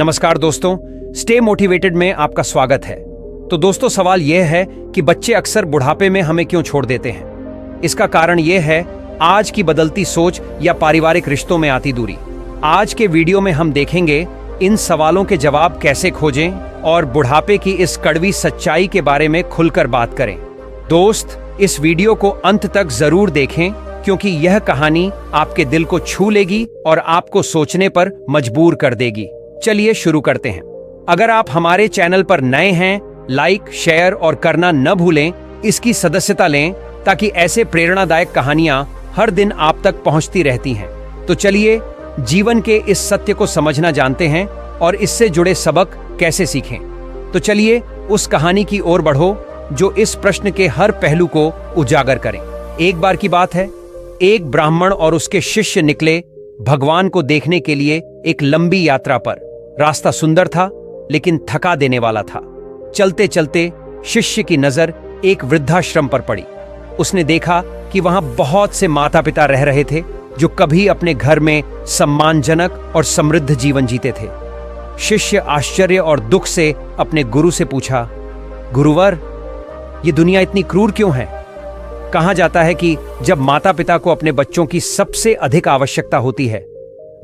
नमस्कार दोस्तों, stay motivated में आपका स्वागत है। तो दोस्तों, सवाल यह है कि बच्चे अक्सर बुढ़ापे में हमें क्यों छोड़ देते हैं। इसका कारण यह है आज की बदलती सोच या पारिवारिक रिश्तों में आती दूरी। आज के वीडियो में हम देखेंगे इन सवालों के जवाब कैसे खोजें और बुढ़ापे की इस कड़वी सच्चाई के बारे में खुलकर बात करें। दोस्त, इस वीडियो को अंत तक जरूर देखें क्योंकि यह कहानी आपके दिल को छू लेगी और आपको सोचने पर मजबूर कर देगी। चलिए शुरू करते हैं। अगर आप हमारे चैनल पर नए हैं, लाइक, शेयर और करना न भूलें। इसकी सदस्यता लें ताकि ऐसे प्रेरणादायक कहानियां हर दिन आप तक पहुंचती रहती हैं। तो चलिए जीवन के इस सत्य को समझना जानते हैं और इससे जुड़े सबक कैसे सीखें। तो चलिए उस कहानी की ओर बढ़ो जो इस प्रश्न के हर पहलू को उजागर करें। एक बार की बात है, एक ब्राह्मण और उसके शिष्य निकले भगवान को देखने के लिए एक लंबी यात्रा पर। रास्ता सुंदर था लेकिन थका देने वाला था। चलते चलते शिष्य की नजर एक वृद्धाश्रम पर पड़ी। उसने देखा कि वहां बहुत से माता पिता रह रहे थे जो कभी अपने घर में सम्मानजनक और समृद्ध जीवन जीते थे। शिष्य आश्चर्य और दुख से अपने गुरु से पूछा, गुरुवर, ये दुनिया इतनी क्रूर क्यों है? कहा जाता है कि जब माता पिता को अपने बच्चों की सबसे अधिक आवश्यकता होती है,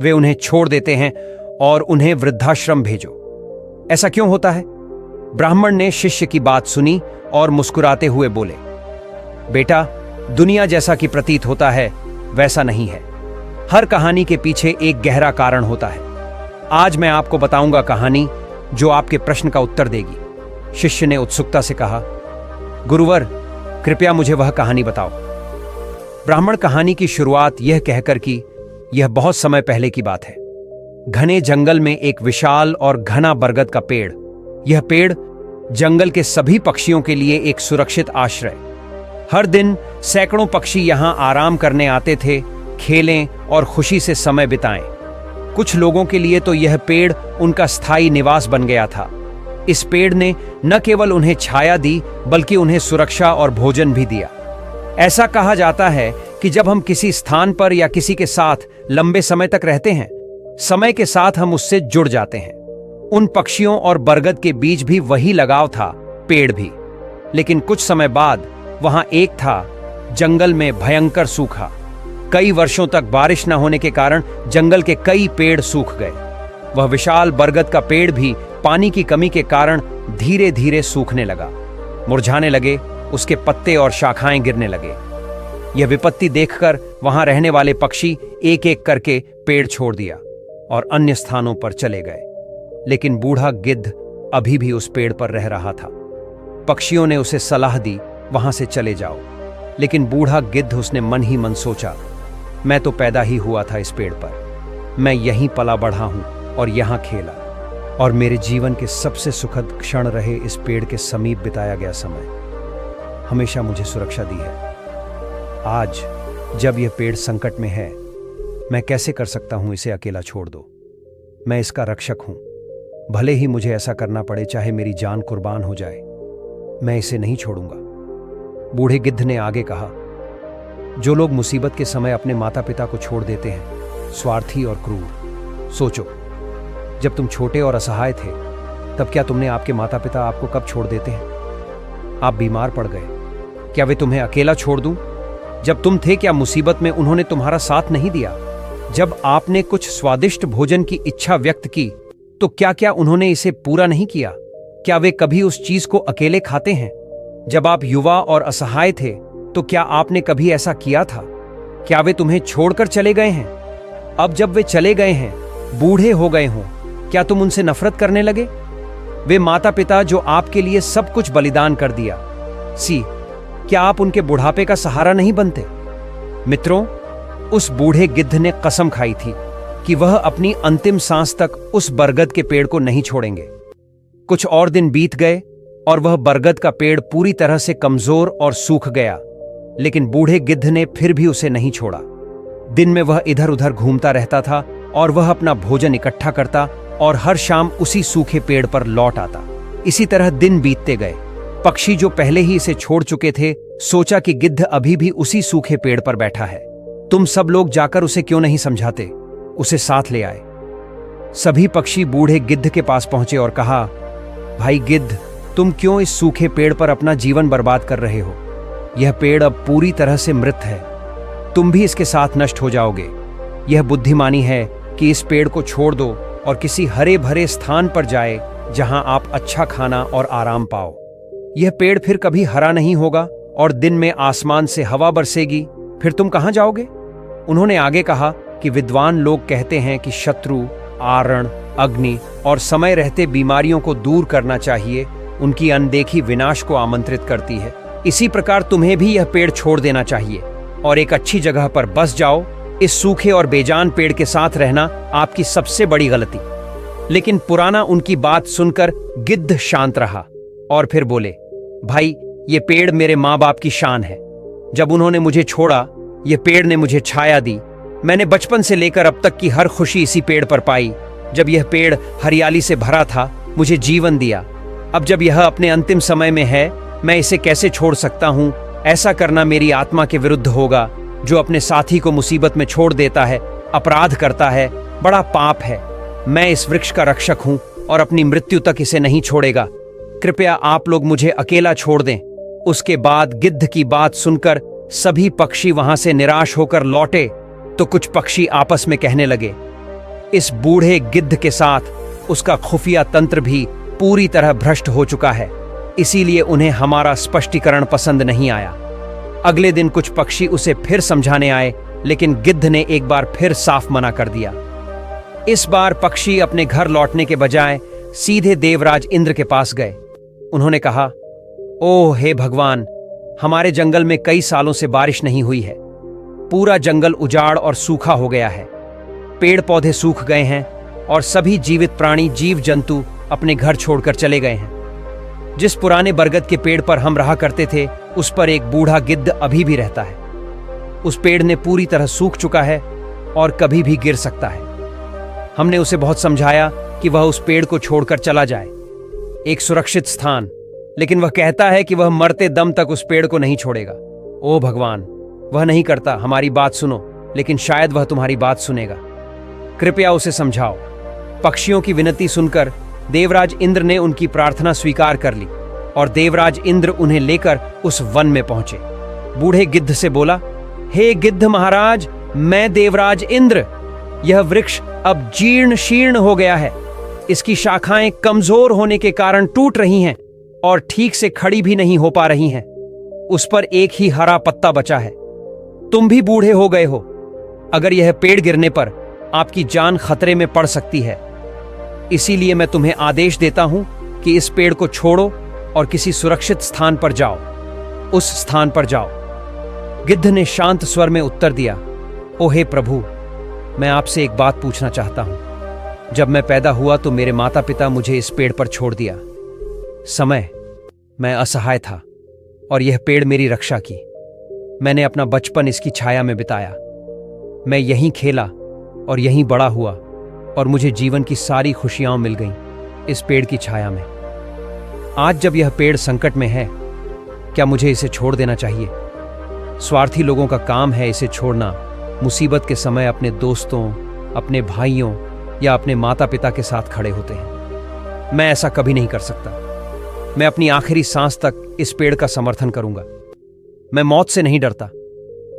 वे उन्हें छोड़ देते हैं और उन्हें वृद्धाश्रम भेजो। ऐसा क्यों होता है? ब्राह्मण ने शिष्य की बात सुनी और मुस्कुराते हुए बोले, बेटा, दुनिया जैसा कि प्रतीत होता है वैसा नहीं है। हर कहानी के पीछे एक गहरा कारण होता है। आज मैं आपको बताऊंगा कहानी जो आपके प्रश्न का उत्तर देगी। शिष्य ने उत्सुकता से कहा, गुरुवर, कृपया मुझे वह कहानी बताओ। ब्राह्मण कहानी की शुरुआत यह कहकर कि यह बहुत समय पहले की बात है। घने जंगल में एक विशाल और घना बरगद का पेड़। यह पेड़ जंगल के सभी पक्षियों के लिए एक सुरक्षित आश्रय। हर दिन सैकड़ों पक्षी यहां आराम करने आते थे, खेलें और खुशी से समय बिताएं। कुछ लोगों के लिए तो यह पेड़ उनका स्थायी निवास बन गया था। इस पेड़ ने न केवल उन्हें छाया दी बल्कि उन्हें सुरक्षा और भोजन भी दिया। ऐसा कहा जाता है कि जब हम किसी स्थान पर या किसी के साथ लंबे समय तक रहते हैं, समय के साथ हम उससे जुड़ जाते हैं। उन पक्षियों और बरगद के बीच भी वही लगाव था, पेड़ भी। लेकिन कुछ समय बाद वहां एक था, जंगल में भयंकर सूखा। कई वर्षों तक बारिश न होने के कारण जंगल के कई पेड़ सूख गए। वह विशाल बरगद का पेड़ भी पानी की कमी के कारण धीरे धीरे सूखने लगा, मुरझाने लगे, उसके पत्ते और शाखाएं गिरने लगे। यह विपत्ति देखकर वहां रहने वाले पक्षी एक एक करके पेड़ छोड़ दिया और अन्य स्थानों पर चले गए। लेकिन बूढ़ा गिद्ध अभी भी उस पेड़ पर रह रहा था। पक्षियों ने उसे सलाह दी, वहां से चले जाओ। लेकिन बूढ़ा गिद्ध, उसने मन ही मन सोचा, मैं तो पैदा ही हुआ था इस पेड़ पर। मैं यहीं पला बढ़ा हूं और यहां खेला, और मेरे जीवन के सबसे सुखद क्षण रहे इस पेड़ के समीप बिताया गया समय हमेशा मुझे सुरक्षा दी है। आज जब यह पेड़ संकट में है, मैं कैसे कर सकता हूं इसे अकेला छोड़ दो। मैं इसका रक्षक हूं, भले ही मुझे ऐसा करना पड़े, चाहे मेरी जान कुर्बान हो जाए, मैं इसे नहीं छोड़ूंगा। बूढ़े गिद्ध ने आगे कहा, जो लोग मुसीबत के समय अपने माता पिता को छोड़ देते हैं, स्वार्थी और क्रूर। सोचो, जब तुम छोटे और असहाय थे, तब क्या तुमने आपके माता पिता आपको कब छोड़ देते हैं? आप बीमार पड़ गए, क्या वे तुम्हें अकेला छोड़ दूं? जब तुम थे, क्या मुसीबत में उन्होंने तुम्हारा साथ नहीं दिया? जब आपने कुछ स्वादिष्ट भोजन की इच्छा व्यक्त की, तो क्या उन्होंने इसे पूरा नहीं किया? क्या वे कभी उस चीज को अकेले खाते हैं? जब आप युवा और असहाय थे, तो क्या आपने कभी ऐसा किया था? क्या वे तुम्हें छोड़कर चले गए हैं? अब जब वे चले गए हैं, बूढ़े हो गए हों, क्या तुम उनसे नफरत करने लगे? वे माता पिता जो आपके लिए सब कुछ बलिदान कर दिया, क्या आप उनके बुढ़ापे का सहारा नहीं बनते? मित्रों, उस बूढ़े गिद्ध ने कसम खाई थी कि वह अपनी अंतिम सांस तक उस बरगद के पेड़ को नहीं छोड़ेंगे। कुछ और दिन बीत गए और वह बरगद का पेड़ पूरी तरह से कमजोर और सूख गया, लेकिन बूढ़े गिद्ध ने फिर भी उसे नहीं छोड़ा। दिन में वह इधर उधर घूमता रहता था और वह अपना भोजन इकट्ठा करता और हर शाम उसी सूखे पेड़ पर लौट आता। इसी तरह दिन बीतते गए। पक्षी जो पहले ही इसे छोड़ चुके थे, सोचा कि गिद्ध अभी भी उसी सूखे पेड़ पर बैठा है। तुम सब लोग जाकर उसे क्यों नहीं समझाते? उसे साथ ले आए। सभी पक्षी बूढ़े गिद्ध के पास पहुंचे और कहा, भाई गिद्ध, तुम क्यों इस सूखे पेड़ पर अपना जीवन बर्बाद कर रहे हो? यह पेड़ अब पूरी तरह से मृत है, तुम भी इसके साथ नष्ट हो जाओगे। यह बुद्धिमानी है कि इस पेड़ को छोड़ दो और किसी हरे भरे स्थान पर जाए जहां आप अच्छा खाना और आराम पाओ। यह पेड़ फिर कभी हरा नहीं होगा और दिन में आसमान से हवा बरसेगी, फिर तुम कहां जाओगे? उन्होंने आगे कहा कि विद्वान लोग कहते हैं कि शत्रु, आरण, अग्नि और समय रहते बीमारियों को दूर करना चाहिए, उनकी अनदेखी विनाश को आमंत्रित करती है। इसी प्रकार तुम्हें भी यह पेड़ छोड़ देना चाहिए और एक अच्छी जगह पर बस जाओ। इस सूखे और बेजान पेड़ के साथ रहना आपकी सबसे बड़ी गलती। लेकिन पुराना उनकी बात सुनकर गिद्ध शांत रहा और फिर बोले, भाई ये पेड़ मेरे माँ बाप की शान है। जब उन्होंने मुझे छोड़ा, ये पेड़ ने मुझे छाया दी। मैंने बचपन से लेकर अब तक की हर खुशी इसी पेड़ पर पाई। जब यह पेड़ हरियाली से भरा था, मुझे जीवन दिया। अब जब यह अपने अंतिम समय में है, मैं इसे कैसे छोड़ सकता हूं? ऐसा करना मेरी आत्मा के विरुद्ध होगा। जो अपने साथी को मुसीबत में छोड़ देता है, अपराध करता है, बड़ा पाप है। मैं इस वृक्ष का रक्षक हूं और अपनी मृत्यु तक इसे नहीं छोड़ेगा। कृपया आप लोग मुझे अकेला छोड़ दें। उसके बाद गिद्ध की बात सुनकर सभी पक्षी वहां से निराश होकर लौटे तो कुछ पक्षी आपस में कहने लगे, इस बूढ़े गिद्ध के साथ उसका खुफिया तंत्र भी पूरी तरह भ्रष्ट हो चुका है, इसीलिए उन्हें हमारा स्पष्टीकरण पसंद नहीं आया। अगले दिन कुछ पक्षी उसे फिर समझाने आए, लेकिन गिद्ध ने एक बार फिर साफ मना कर दिया। इस बार पक्षी अपने घर लौटने के बजाय सीधे देवराज इंद्र के पास गए। उन्होंने कहा, ओह हे भगवान, हमारे जंगल में कई सालों से बारिश नहीं हुई है। पूरा जंगल उजाड़ और सूखा हो गया है। पेड़ पौधे सूख गए हैं और सभी जीवित प्राणी, जीव जंतु अपने घर छोड़कर चले गए हैं। जिस पुराने बरगद के पेड़ पर हम रहा करते थे, उस पर एक बूढ़ा गिद्ध अभी भी रहता है। उस पेड़ ने पूरी तरह सूख चुका है और कभी भी गिर सकता है। हमने उसे बहुत समझाया कि वह उस पेड़ को छोड़कर चला जाए, एक सुरक्षित स्थान, लेकिन वह कहता है कि वह मरते दम तक उस पेड़ को नहीं छोड़ेगा। ओ भगवान, वह नहीं करता। हमारी बात सुनो, लेकिन शायद वह तुम्हारी बात सुनेगा। कृपया उसे समझाओ। पक्षियों की विनती सुनकर देवराज इंद्र ने उनकी प्रार्थना स्वीकार कर ली और देवराज इंद्र उन्हें लेकर उस वन में पहुंचे। बूढ़े गिद्ध से बोला, हे गिद्ध महाराज, मैं देवराज इंद्र। यह वृक्ष अब जीर्ण शीर्ण हो गया है। इसकी शाखाएं कमजोर होने के कारण टूट रही हैं और ठीक से खड़ी भी नहीं हो पा रही हैं। उस पर एक ही हरा पत्ता बचा है। तुम भी बूढ़े हो गए हो। अगर यह पेड़ गिरने पर आपकी जान खतरे में पड़ सकती है, इसीलिए मैं तुम्हें आदेश देता हूं कि इस पेड़ को छोड़ो और किसी सुरक्षित स्थान पर जाओ। उस स्थान पर जाओ। गिद्ध ने शांत स्वर में उत्तर दिया, ओ हे प्रभु, मैं आपसे एक बात पूछना चाहता हूं। जब मैं पैदा हुआ तो मेरे माता पिता मुझे इस पेड़ पर छोड़ दिया। समय मैं असहाय था और यह पेड़ मेरी रक्षा की। मैंने अपना बचपन इसकी छाया में बिताया। मैं यहीं खेला और यहीं बड़ा हुआ और मुझे जीवन की सारी खुशियां मिल गईं इस पेड़ की छाया में। आज जब यह पेड़ संकट में है, क्या मुझे इसे छोड़ देना चाहिए? स्वार्थी लोगों का काम है इसे छोड़ना। मुसीबत के समय अपने दोस्तों, अपने भाइयों या अपने माता पिता के साथ खड़े होते हैं। मैं ऐसा कभी नहीं कर सकता। मैं अपनी आखिरी सांस तक इस पेड़ का समर्थन करूंगा। मैं मौत से नहीं डरता,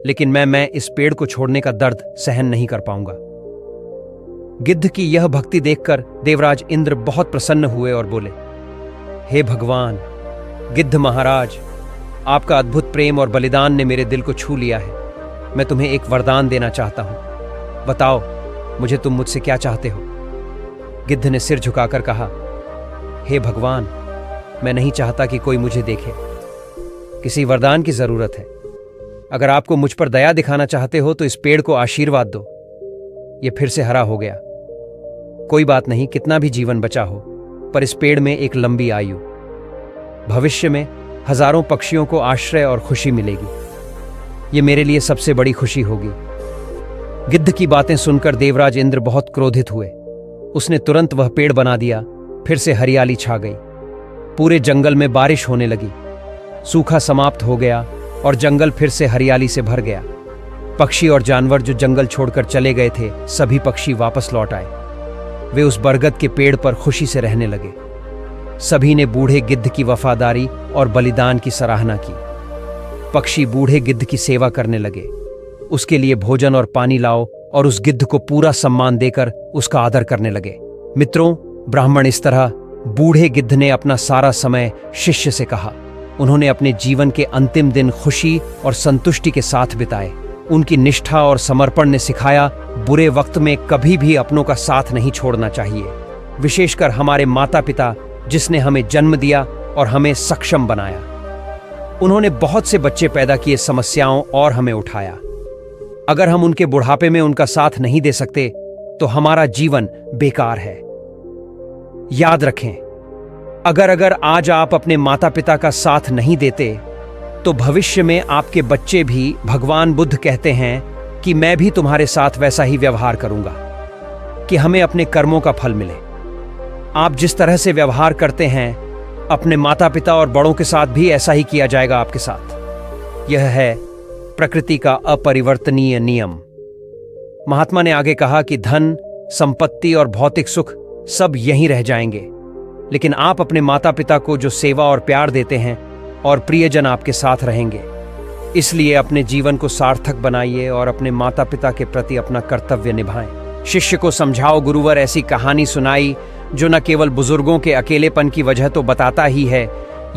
लेकिन मैं इस पेड़ को छोड़ने का दर्द सहन नहीं कर पाऊंगा। गिद्ध की यह भक्ति देखकर देवराज इंद्र बहुत प्रसन्न हुए और बोले, हे भगवान, गिद्ध महाराज, आपका अद्भुत प्रेम और बलिदान ने मेरे दिल को छू लिया है। मैं तुम्हें एक वरदान देना चाहता हूं। बताओ मुझे, तुम मुझसे क्या चाहते हो? गिद्ध ने सिर झुकाकर कहा, हे भगवान, मैं नहीं चाहता कि कोई मुझे देखे। किसी वरदान की जरूरत है। अगर आपको मुझ पर दया दिखाना चाहते हो तो इस पेड़ को आशीर्वाद दो। यह फिर से हरा हो गया। कोई बात नहीं, कितना भी जीवन बचा हो, पर इस पेड़ में एक लंबी आयु। भविष्य में हजारों पक्षियों को आश्रय और खुशी मिलेगी। यह मेरे लिए सबसे बड़ी खुशी होगी। गिद्ध की बातें सुनकर देवराज इंद्र बहुत क्रोधित हुए। उसने तुरंत वह पेड़ बना दिया। फिर से हरियाली छा गई। पूरे जंगल में बारिश होने लगी। सूखा समाप्त हो गया और जंगल फिर से हरियाली से भर गया। पक्षी और जानवर जो जंगल छोड़कर चले गए थे, सभी पक्षी वापस लौट आए। वे उस बरगद के पेड़ पर खुशी से रहने लगे। सभी ने बूढ़े गिद्ध की वफादारी और बलिदान की सराहना की। पक्षी बूढ़े गिद्ध की सेवा करने लगे। उसके लिए भोजन और पानी लाओ और उस गिद्ध को पूरा सम्मान देकर उसका आदर करने लगे। मित्रों, ब्राह्मण इस तरह बूढ़े गिद्ध ने अपना सारा समय शिष्य से कहा। उन्होंने अपने जीवन के अंतिम दिन खुशी और संतुष्टि के साथ बिताए। उनकी निष्ठा और समर्पण ने सिखाया, बुरे वक्त में कभी भी अपनों का साथ नहीं छोड़ना चाहिए। विशेषकर हमारे माता पिता, जिसने हमें जन्म दिया और हमें सक्षम बनाया। उन्होंने बहुत से बच्चे पैदा किए, समस्याओं और हमें उठाया। अगर हम उनके बुढ़ापे में उनका साथ नहीं दे सकते तो हमारा जीवन बेकार है। याद रखें, अगर आज आप अपने माता पिता का साथ नहीं देते तो भविष्य में आपके बच्चे भी, भगवान बुद्ध कहते हैं कि मैं भी तुम्हारे साथ वैसा ही व्यवहार करूंगा, कि हमें अपने कर्मों का फल मिले। आप जिस तरह से व्यवहार करते हैं, अपने माता पिता और बड़ों के साथ भी ऐसा ही किया जाएगा आपके साथ। यह है प्रकृति का अपरिवर्तनीय नियम। महात्मा ने आगे कहा कि धन, संपत्ति और भौतिक सुख सब यहीं रह जाएंगे, लेकिन आप अपने माता पिता को जो सेवा और प्यार देते हैं और प्रियजन आपके साथ रहेंगे। इसलिए अपने जीवन को सार्थक बनाइए और अपने माता पिता के प्रति अपना कर्तव्य निभाएं। शिष्य को समझाओ गुरुवर ऐसी कहानी सुनाई जो न केवल बुजुर्गों के अकेलेपन की वजह तो बताता ही है,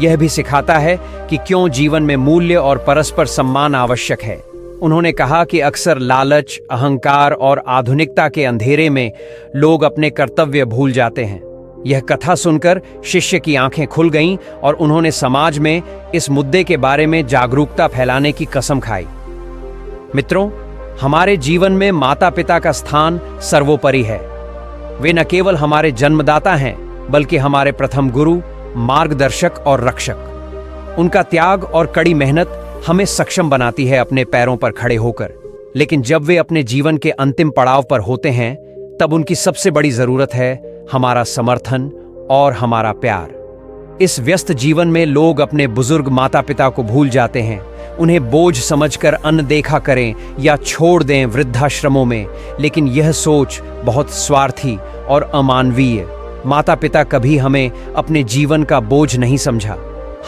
यह भी सिखाता है कि क्यों जीवन में मूल्य और परस्पर सम्मान आवश्यक है। उन्होंने कहा कि अक्सर लालच, अहंकार और आधुनिकता के अंधेरे में लोग अपने कर्तव्य भूल जाते हैं। यह कथा सुनकर शिष्य की आंखें खुल गईं और उन्होंने समाज में इस मुद्दे के बारे में जागरूकता फैलाने की कसम खाई। मित्रों, हमारे जीवन में माता पिता का स्थान सर्वोपरि है। वे न केवल हमारे जन्मदाता हैं, बल्कि हमारे प्रथम गुरु, मार्गदर्शक और रक्षक। उनका त्याग और कड़ी मेहनत हमें सक्षम बनाती है अपने पैरों पर खड़े होकर। लेकिन जब वे अपने जीवन के अंतिम पड़ाव पर होते हैं, तब उनकी सबसे बड़ी जरूरत है हमारा समर्थन और हमारा प्यार। इस व्यस्त जीवन में लोग अपने बुजुर्ग माता पिता को भूल जाते हैं, उन्हें बोझ समझकर अनदेखा करें या छोड़ दें वृद्धाश्रमों में। लेकिन यह सोच बहुत स्वार्थी और अमानवीय। माता पिता कभी हमें अपने जीवन का बोझ नहीं समझा।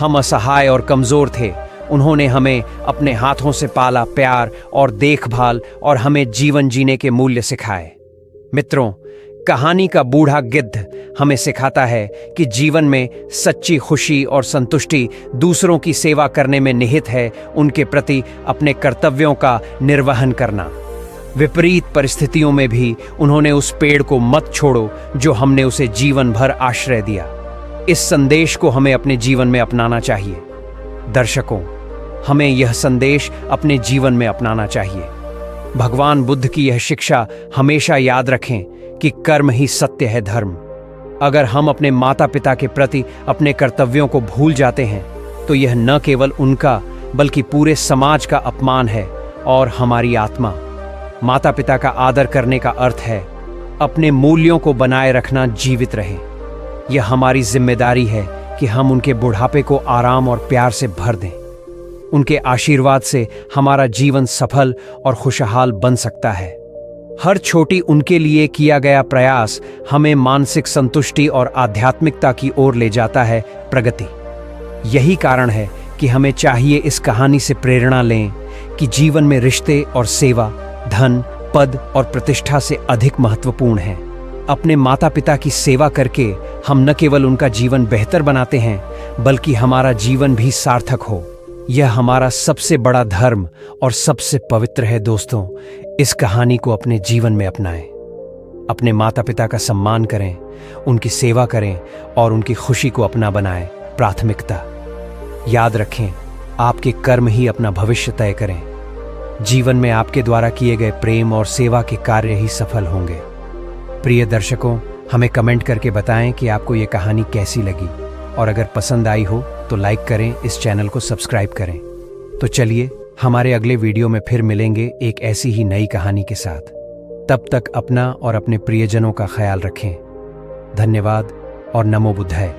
हम असहाय और कमजोर थे। उन्होंने हमें अपने हाथों से पाला, प्यार और देखभाल और हमें जीवन जीने के मूल्य सिखाए। मित्रों, कहानी का बूढ़ा गिद्ध हमें सिखाता है कि जीवन में सच्ची खुशी और संतुष्टि दूसरों की सेवा करने में निहित है, उनके प्रति अपने कर्तव्यों का निर्वहन करना। विपरीत परिस्थितियों में भी उन्होंने उस पेड़ को मत छोड़ो जो हमने उसे जीवन भर आश्रय दिया। इस संदेश को हमें अपने जीवन में अपनाना चाहिए। दर्शकों, हमें यह संदेश अपने जीवन में अपनाना चाहिए। भगवान बुद्ध की यह शिक्षा हमेशा याद रखें कि कर्म ही सत्य है धर्म। अगर हम अपने माता पिता के प्रति अपने कर्तव्यों को भूल जाते हैं तो यह न केवल उनका बल्कि पूरे समाज का अपमान है और हमारी आत्मा। माता पिता का आदर करने का अर्थ है अपने मूल्यों को बनाए रखना, जीवित रहे। यह हमारी जिम्मेदारी है कि हम उनके बुढ़ापे को आराम और प्यार से भर दें। उनके आशीर्वाद से हमारा जीवन सफल और खुशहाल बन सकता है। हर छोटी उनके लिए किया गया प्रयास हमें मानसिक संतुष्टि और आध्यात्मिकता की ओर ले जाता है, प्रगति। यही कारण है कि हमें चाहिए इस कहानी से प्रेरणा लें कि जीवन में रिश्ते और सेवा, धन, पद और प्रतिष्ठा से अधिक महत्वपूर्ण है। अपने माता पिता की सेवा करके हम न केवल उनका जीवन बेहतर बनाते हैं, बल्कि हमारा जीवन भी सार्थक हो। यह हमारा सबसे बड़ा धर्म और सबसे पवित्र है। दोस्तों, इस कहानी को अपने जीवन में अपनाएं। अपने माता पिता का सम्मान करें, उनकी सेवा करें और उनकी खुशी को अपना बनाएं प्राथमिकता। याद रखें, आपके कर्म ही अपना भविष्य तय करें। जीवन में आपके द्वारा किए गए प्रेम और सेवा के कार्य ही सफल होंगे। प्रिय दर्शकों, हमें कमेंट करके बताएं कि आपको ये कहानी कैसी लगी, और अगर पसंद आई हो तो लाइक करें, इस चैनल को सब्सक्राइब करें। तो चलिए, हमारे अगले वीडियो में फिर मिलेंगे एक ऐसी ही नई कहानी के साथ। तब तक अपना और अपने प्रियजनों का ख्याल रखें। धन्यवाद और नमो बुद्धाय।